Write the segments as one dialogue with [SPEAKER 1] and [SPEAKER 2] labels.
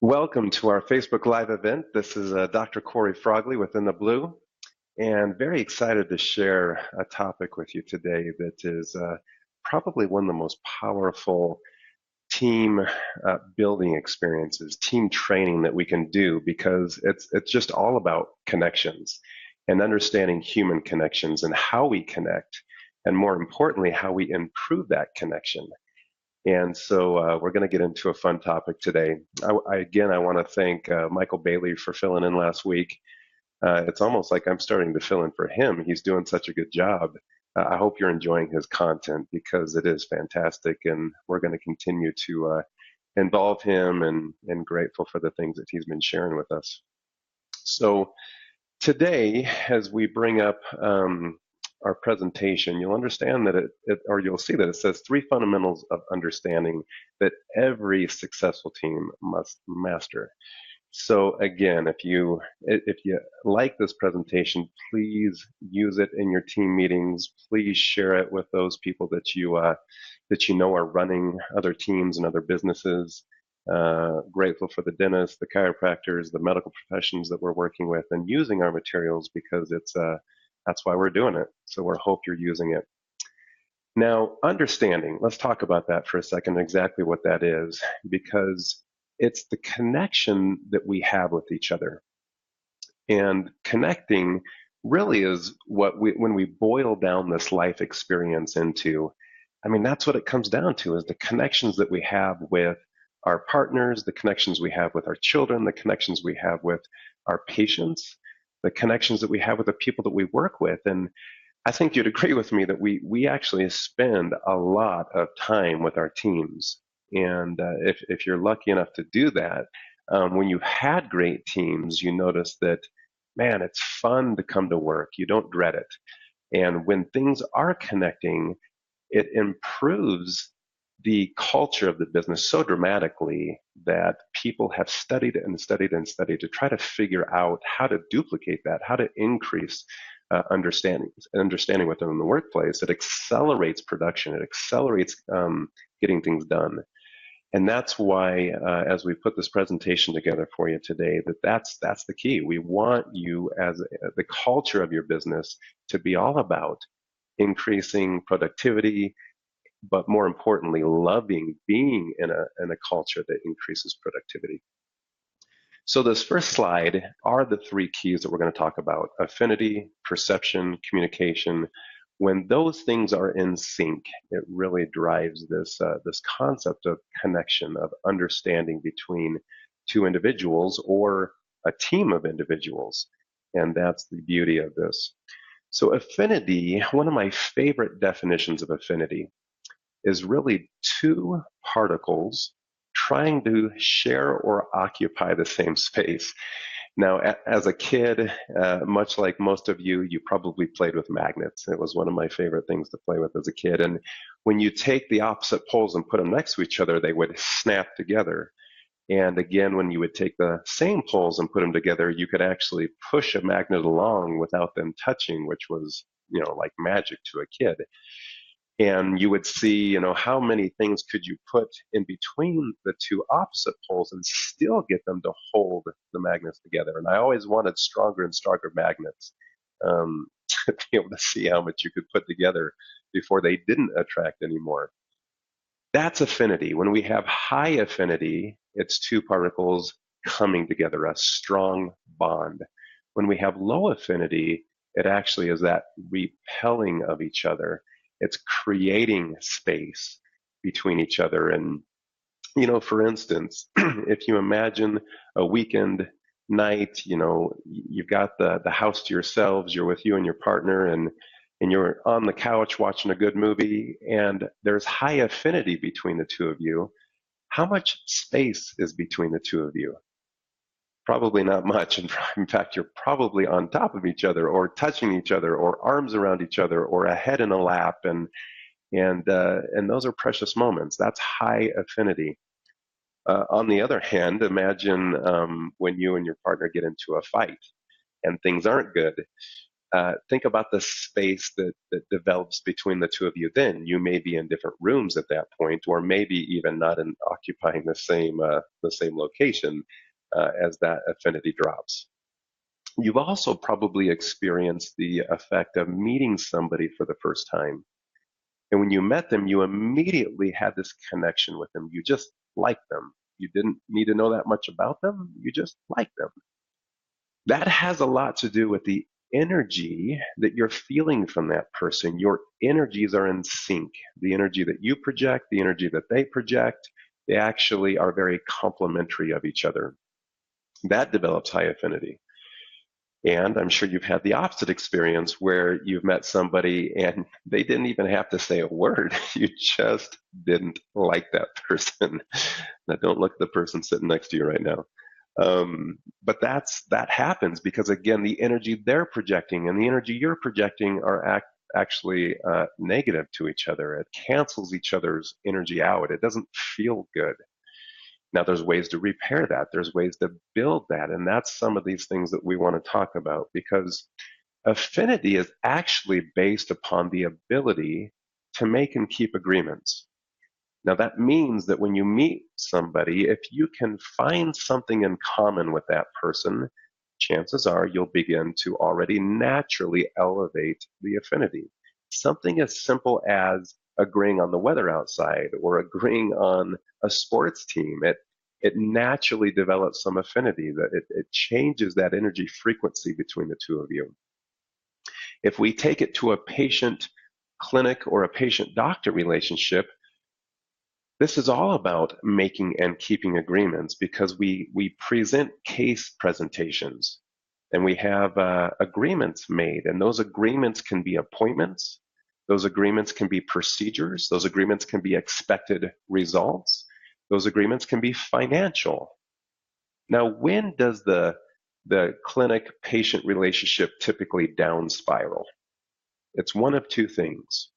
[SPEAKER 1] Welcome to our Facebook Live event. This is Dr. Cory Frogley within the Blue, and very excited to share a topic with you today that is probably one of the most powerful team building experiences, team training that we can do because it's just all about connections and understanding human connections and how we connect, and more importantly, how we improve that connection. And so we're going to get into a fun topic today. I want to thank Michael Bailey for filling in last week. It's almost like I'm starting to fill in for him. He's doing such a good job. I hope you're enjoying his content because it is fantastic, and we're going to continue to involve him and grateful for the things that he's been sharing with us. So today, as we bring up our presentation, you'll understand that or you'll see that it says three fundamentals of understanding that every successful team must master. So again, if you like this presentation, please use it in your team meetings. Please share it with those people that you know are running other teams and other businesses. Grateful for the dentists, the chiropractors, the medical professions that we're working with and using our materials because that's why we're doing it. So we hope you're using it. Now, understanding, let's talk about that for a second, exactly what that is, because it's the connection that we have with each other. And connecting really is when we boil down this life experience into, that's what it comes down to, is the connections that we have with our partners, the connections we have with our children, the connections we have with our patients, the connections that we have with the people that we work with. And I think you'd agree with me that we actually spend a lot of time with our teams. And if you're lucky enough to do that, when you've had great teams, you notice that, man, it's fun to come to work. You don't dread it. And when things are connecting, it improves the culture of the business so dramatically that people have studied and studied and studied to try to figure out how to duplicate that, how to increase understanding within the workplace. It accelerates production. It accelerates getting things done. And that's why, as we put this presentation together for you today, that's the key. We want you, as the culture of your business, to be all about increasing productivity, but more importantly, loving being in a culture that increases productivity. So this first slide are the three keys that we're going to talk about: affinity, perception, communication. When those things are in sync, it really drives this concept of connection, of understanding between two individuals or a team of individuals. And that's the beauty of this. So affinity, one of my favorite definitions of affinity, is really two particles trying to share or occupy the same space. Now, as a kid, much like most of you, you probably played with magnets. It was one of my favorite things to play with as a kid. And when you take the opposite poles and put them next to each other, they would snap together. And again, when you would take the same poles and put them together, you could actually push a magnet along without them touching, which was, like magic to a kid. And you would see, how many things could you put in between the two opposite poles and still get them to hold the magnets together. And I always wanted stronger and stronger magnets to be able to see how much you could put together before they didn't attract anymore. That's affinity. When we have high affinity, it's two particles coming together, a strong bond. When we have low affinity, it actually is that repelling of each other. It's creating space between each other. And, for instance, if you imagine a weekend night, you've got the house to yourselves, you're with you and your partner, and you're on the couch watching a good movie, and there's high affinity between the two of you. How much space is between the two of you? Probably not much. In fact, you're probably on top of each other or touching each other or arms around each other or a head in a lap. And those are precious moments. That's high affinity. On the other hand, imagine when you and your partner get into a fight and things aren't good. think about the space that develops between the two of you. Then you may be in different rooms at that point, or maybe even not occupying the same location as that affinity drops. You've also probably experienced the effect of meeting somebody for the first time. And when you met them, you immediately had this connection with them. You just liked them. You didn't need to know that much about them. You just liked them. That has a lot to do with the energy that you're feeling from that person. Your energies are in sync. The energy that you project, the energy that they project, they actually are very complementary of each other. That develops high affinity. And I'm sure you've had the opposite experience where you've met somebody and they didn't even have to say a word. You just didn't like that person. Now, don't look at the person sitting next to you right now. But that happens because, again, the energy they're projecting and the energy you're projecting are actually negative to each other. It cancels each other's energy out. It doesn't feel good. Now, there's ways to repair that. There's ways to build that. And that's some of these things that we want to talk about, because affinity is actually based upon the ability to make and keep agreements. Now, that means that when you meet somebody, if you can find something in common with that person, chances are you'll begin to already naturally elevate the affinity. Something as simple as agreeing on the weather outside or agreeing on a sports team, it naturally develops some affinity, that it changes that energy frequency between the two of you. If we take it to a patient clinic or a patient doctor relationship, this is all about making and keeping agreements, because we present case presentations and we have agreements made, and those agreements can be appointments, those agreements can be procedures, those agreements can be expected results, those agreements can be financial. Now, when does the clinic-patient relationship typically down spiral? It's one of two things.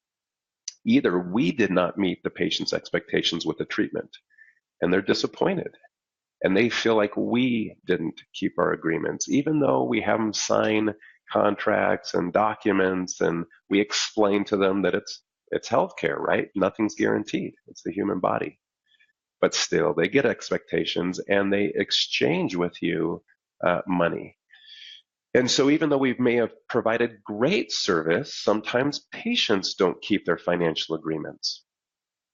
[SPEAKER 1] Either we did not meet the patient's expectations with the treatment, and they're disappointed, and they feel like we didn't keep our agreements, even though we have them sign contracts and documents, and we explain to them that it's healthcare, right? Nothing's guaranteed. It's the human body. But still, they get expectations, and they exchange with you money. And so even though we may have provided great service, sometimes patients don't keep their financial agreements.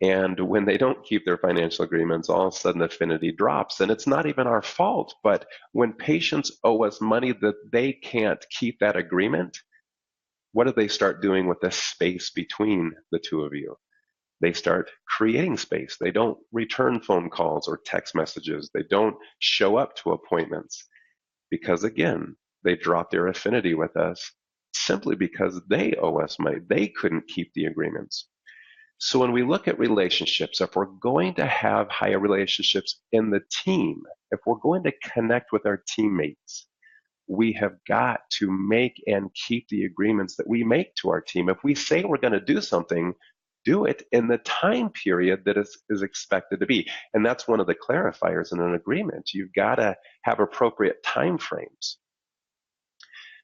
[SPEAKER 1] And when they don't keep their financial agreements, all of a sudden affinity drops. And it's not even our fault, but when patients owe us money that they can't keep that agreement, what do they start doing with the space between the two of you? They start creating space. They don't return phone calls or text messages. They don't show up to appointments because, again, they drop their affinity with us simply because they owe us money. They couldn't keep the agreements. So when we look at relationships, if we're going to have higher relationships in the team, if we're going to connect with our teammates, we have got to make and keep the agreements that we make to our team. If we say we're going to do something, do it in the time period that is expected to be. And that's one of the clarifiers in an agreement. You've got to have appropriate time frames.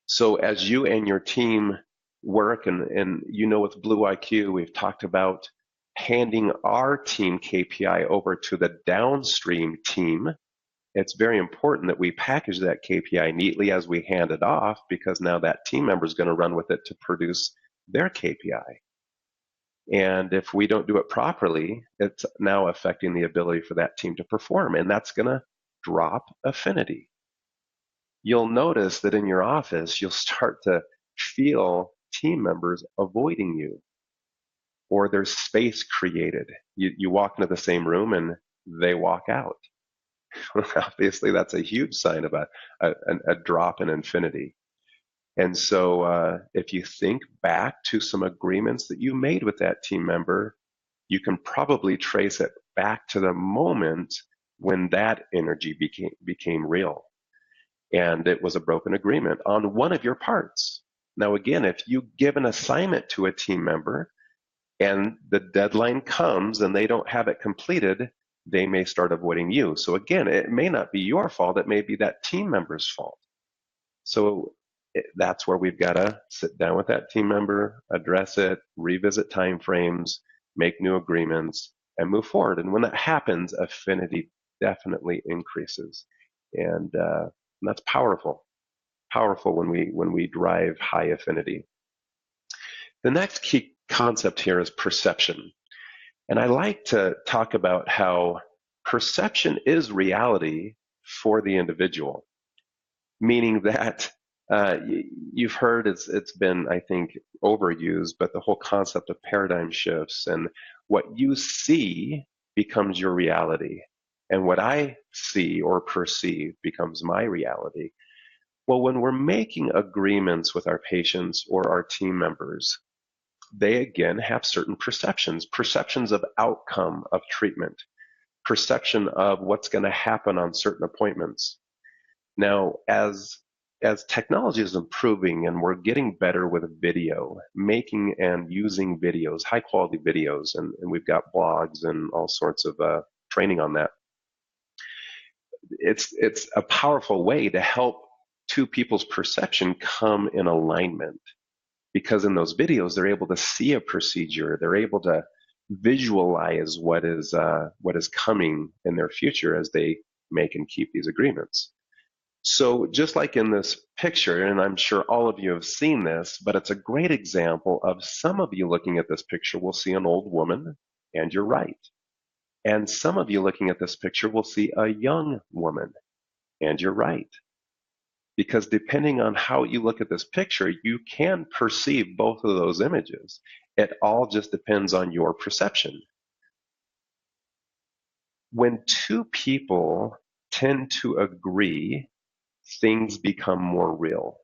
[SPEAKER 1] So as you and your team work, and with BlueIQ, we've talked about handing our team KPI over to the downstream team. It's very important that we package that KPI neatly as we hand it off, because now that team member is going to run with it to produce their KPI. And if we don't do it properly, it's now affecting the ability for that team to perform, and that's going to drop affinity. You'll notice that in your office, you'll start to feel team members avoiding you, or there's space created. You walk into the same room and they walk out. Obviously, that's a huge sign of a drop in affinity. And so if you think back to some agreements that you made with that team member, you can probably trace it back to the moment when that energy became real. And it was a broken agreement on one of your parts. Now, again, if you give an assignment to a team member and the deadline comes and they don't have it completed, they may start avoiding you. So again, it may not be your fault. It may be that team member's fault. So That's where we've got to sit down with that team member, address it, revisit timeframes, make new agreements, and move forward. And when that happens, affinity definitely increases, and that's powerful. Powerful when we drive high affinity. The next key concept here is perception, and I like to talk about how perception is reality for the individual, meaning that you've heard it's been, I think, overused, but the whole concept of paradigm shifts and what you see becomes your reality, and what I see or perceive becomes my reality. Well, when we're making agreements with our patients or our team members, they again have certain perceptions of outcome of treatment, perception of what's going to happen on certain appointments. Now, as technology is improving and we're getting better with video, making and using videos, high quality videos, and we've got blogs and all sorts of training on that. It's a powerful way to help two people's perception come in alignment, because in those videos they're able to see a procedure, they're able to visualize what is coming in their future as they make and keep these agreements. So just like in this picture, and I'm sure all of you have seen this, but it's a great example of some of you looking at this picture will see an old woman, and you're right. And some of you looking at this picture will see a young woman, and you're right. Because depending on how you look at this picture, you can perceive both of those images. It all just depends on your perception. When two people tend to agree, things become more real.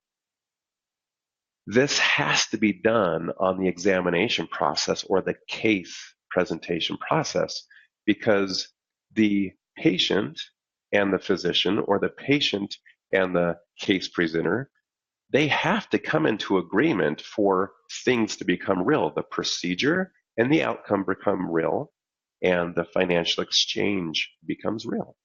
[SPEAKER 1] This has to be done on the examination process or the case presentation process, because the patient and the physician, or the patient and the case presenter, they have to come into agreement for things to become real. The procedure and the outcome become real, and the financial exchange becomes real.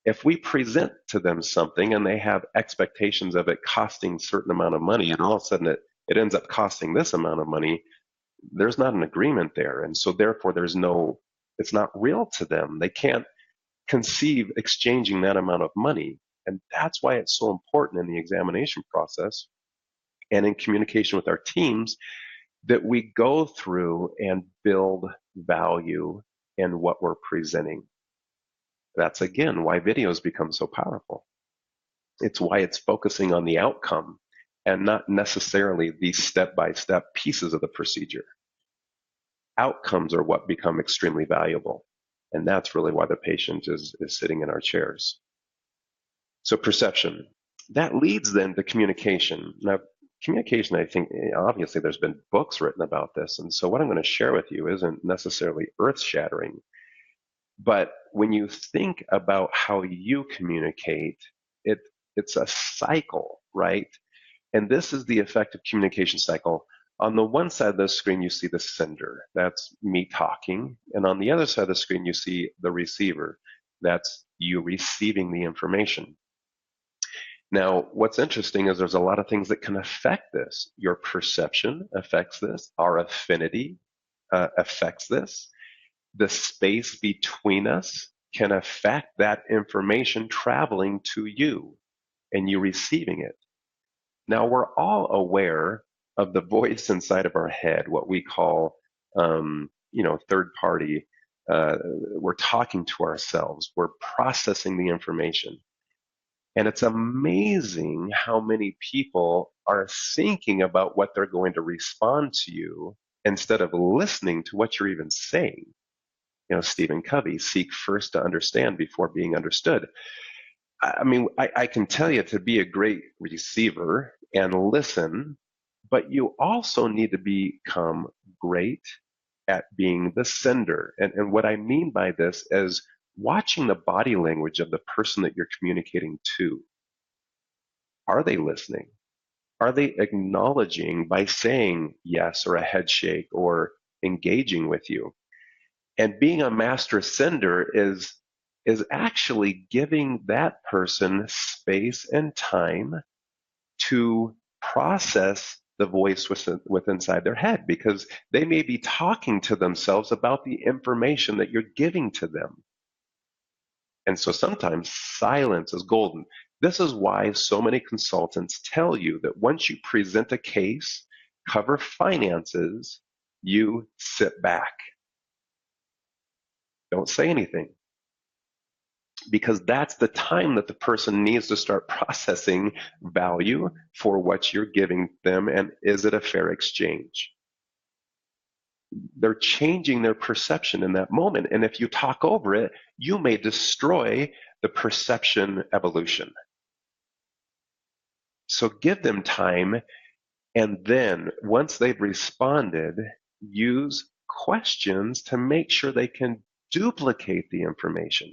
[SPEAKER 1] If we present to them something and they have expectations of it costing a certain amount of money, and all of a sudden it ends up costing this amount of money, there's not an agreement there. And so therefore it's not real to them. They can't conceive exchanging that amount of money. And that's why it's so important in the examination process and in communication with our teams that we go through and build value in what we're presenting. That's again why videos become so powerful. It's why it's focusing on the outcome and not necessarily the step-by-step pieces of the procedure. Outcomes are what become extremely valuable. And that's really why the patient is sitting in our chairs. So perception. That leads then to communication. Now, communication, I think, obviously there's been books written about this. And so what I'm going to share with you isn't necessarily earth-shattering. But when you think about how you communicate, it's a cycle, right? And this is the effective communication cycle. On the one side of the screen, you see the sender. That's me talking. And on the other side of the screen, you see the receiver. That's you receiving the information. Now, what's interesting is there's a lot of things that can affect this. Your perception affects this. Our affinity affects this. The space between us can affect that information traveling to you and you receiving it. Now, we're all aware of the voice inside of our head, what we call, third party. We're talking to ourselves. We're processing the information. And it's amazing how many people are thinking about what they're going to respond to you instead of listening to what you're even saying. Stephen Covey, seek first to understand before being understood. I mean, I can tell you to be a great receiver and listen, but you also need to become great at being the sender. And what I mean by this is watching the body language of the person that you're communicating to. Are they listening? Are they acknowledging by saying yes or a head shake or engaging with you? And being a master sender is actually giving that person space and time to process the voice within inside their head, because they may be talking to themselves about the information that you're giving to them. And so sometimes silence is golden. This is why so many consultants tell you that once you present a case, cover finances, you sit back. Don't say anything, because that's the time that the person needs to start processing value for what you're giving them, and is it a fair exchange? They're changing their perception in that moment. And if you talk over it, you may destroy the perception evolution. So give them time. And then once they've responded, use questions to make sure they can duplicate the information.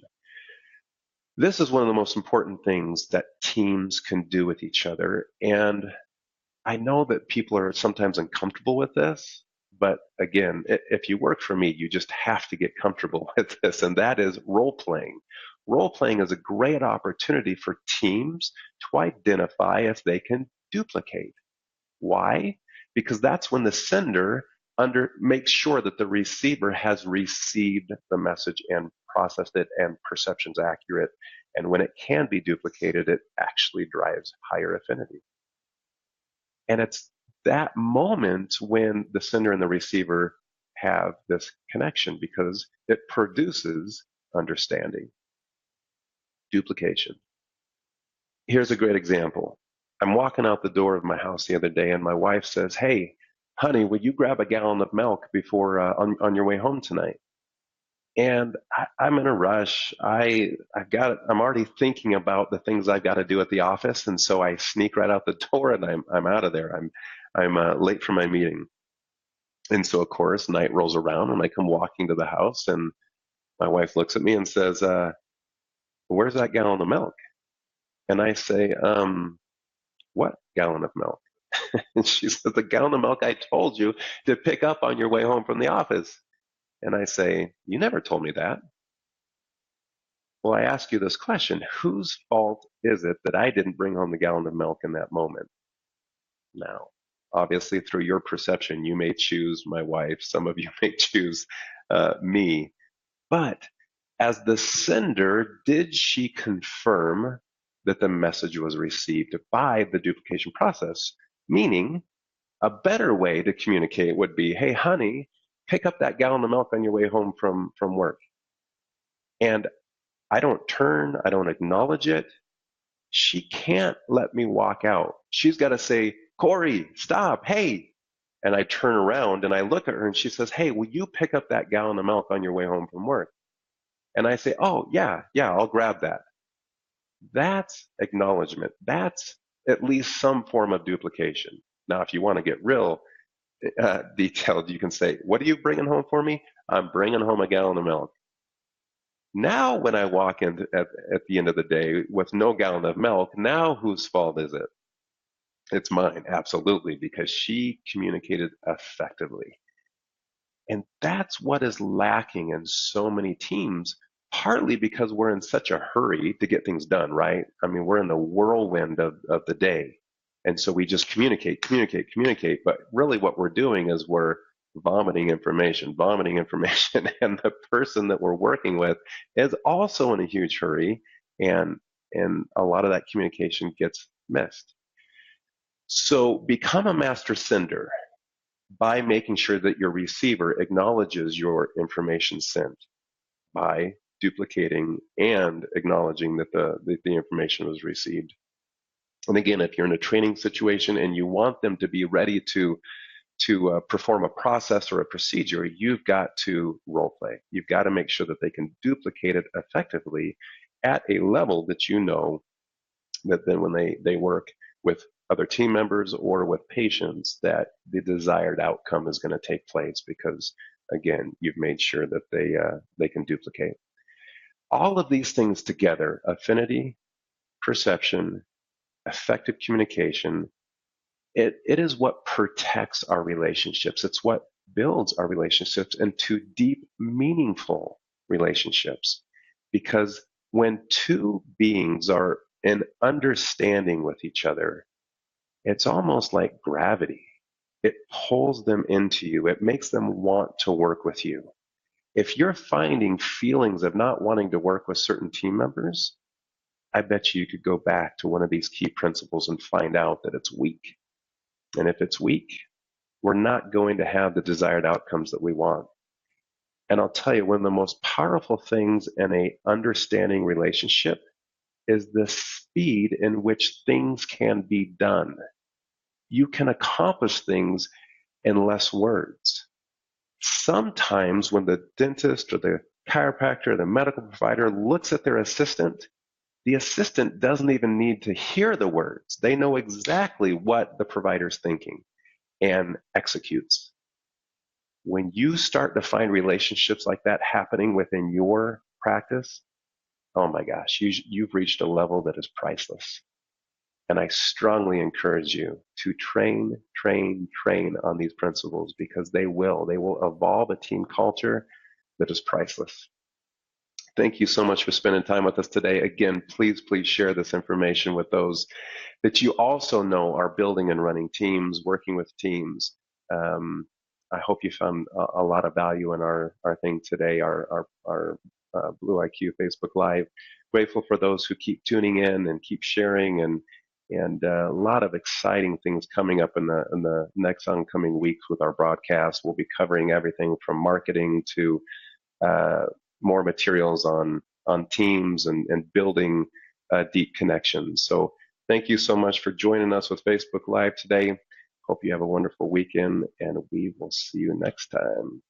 [SPEAKER 1] This is one of the most important things that teams can do with each other. And I know that people are sometimes uncomfortable with this, but again, if you work for me, you just have to get comfortable with this, and that is role playing. Role playing is a great opportunity for teams to identify if they can duplicate. Why? Because that's when the sender makes sure that the receiver has received the message and processed it and perception's accurate. And when it can be duplicated, it actually drives higher affinity. And it's that moment when the sender and the receiver have this connection, because it produces understanding, duplication. Here's a great example. I'm walking out the door of my house the other day, and my wife says, "Hey, honey, would you grab a gallon of milk before on your way home tonight?" And I'm in a rush. I'm already thinking about the things I've got to do at the office, and so I sneak right out the door, and I'm out of there. I'm late for my meeting, and so of course night rolls around, and I come walking to the house, and my wife looks at me and says, "Where's that gallon of milk?" And I say, "What gallon of milk?" And she says, "The gallon of milk I told you to pick up on your way home from the office." And I say, "You never told me that." Well, I ask you this question: whose fault is it that I didn't bring home the gallon of milk in that moment? Now, obviously, through your perception, you may choose my wife. Some of you may choose me. But as the sender, did she confirm that the message was received by the duplication process? Meaning, a better way to communicate would be, "Hey, honey, pick up that gallon of milk on your way home from work." And I don't turn, I don't acknowledge it. She can't let me walk out. She's got to say, "Cory, stop, hey." And I turn around and I look at her, and she says, "Hey, will you pick up that gallon of milk on your way home from work?" And I say, "Oh, yeah, I'll grab that." That's acknowledgement. That's at least some form of duplication. Now, if you want to get real detailed, you can say, "What are you bringing home for me?" "I'm bringing home a gallon of milk." Now, when I walk in at the end of the day with no gallon of milk, now whose fault is it? It's mine, absolutely, because she communicated effectively. And that's what is lacking in so many teams, partly because we're in such a hurry to get things done, right? I mean, we're in the whirlwind of the day. And so we just communicate, communicate, communicate. But really, what we're doing is we're vomiting information, vomiting information. And the person that we're working with is also in a huge hurry. And, and a lot of that communication gets missed. So become a master sender by making sure that your receiver acknowledges your information sent, by duplicating and acknowledging that the information was received. And again, if you're in a training situation and you want them to be ready to perform a process or a procedure, you've got to role play. You've got to make sure that they can duplicate it effectively at a level that you know that then when they work with other team members or with patients, that the desired outcome is going to take place, because again, you've made sure that they can duplicate. All of these things together: affinity, perception, effective communication, it is what protects our relationships. It's what builds our relationships into deep, meaningful relationships. Because when two beings are in understanding with each other, It's almost like gravity. It pulls them into you. It makes them want to work with you. If you're finding feelings of not wanting to work with certain team members, I bet you could go back to one of these key principles and find out that it's weak. And if it's weak, we're not going to have the desired outcomes that we want. And I'll tell you, one of the most powerful things in a understanding relationship is the speed in which things can be done. You can accomplish things in less words. Sometimes when the dentist or the chiropractor or the medical provider looks at their assistant, the assistant doesn't even need to hear the words. They know exactly what the provider's thinking and executes. When you start to find relationships like that happening within your practice, oh my gosh, you've reached a level that is priceless. And I strongly encourage you to train on these principles because they will evolve a team culture that is priceless. Thank you so much for spending time with us today. Again, please share this information with those that you also know are building and running teams, working with teams. I hope you found a lot of value in our thing today, our BlueIQ Facebook Live. Grateful for those who keep tuning in and keep sharing, and a lot of exciting things coming up in the next oncoming weeks with our broadcast. We'll be covering everything from marketing to uh, more materials on teams and building deep connections. So thank you so much for joining us with Facebook Live today. Hope you have a wonderful weekend, and we will see you next time.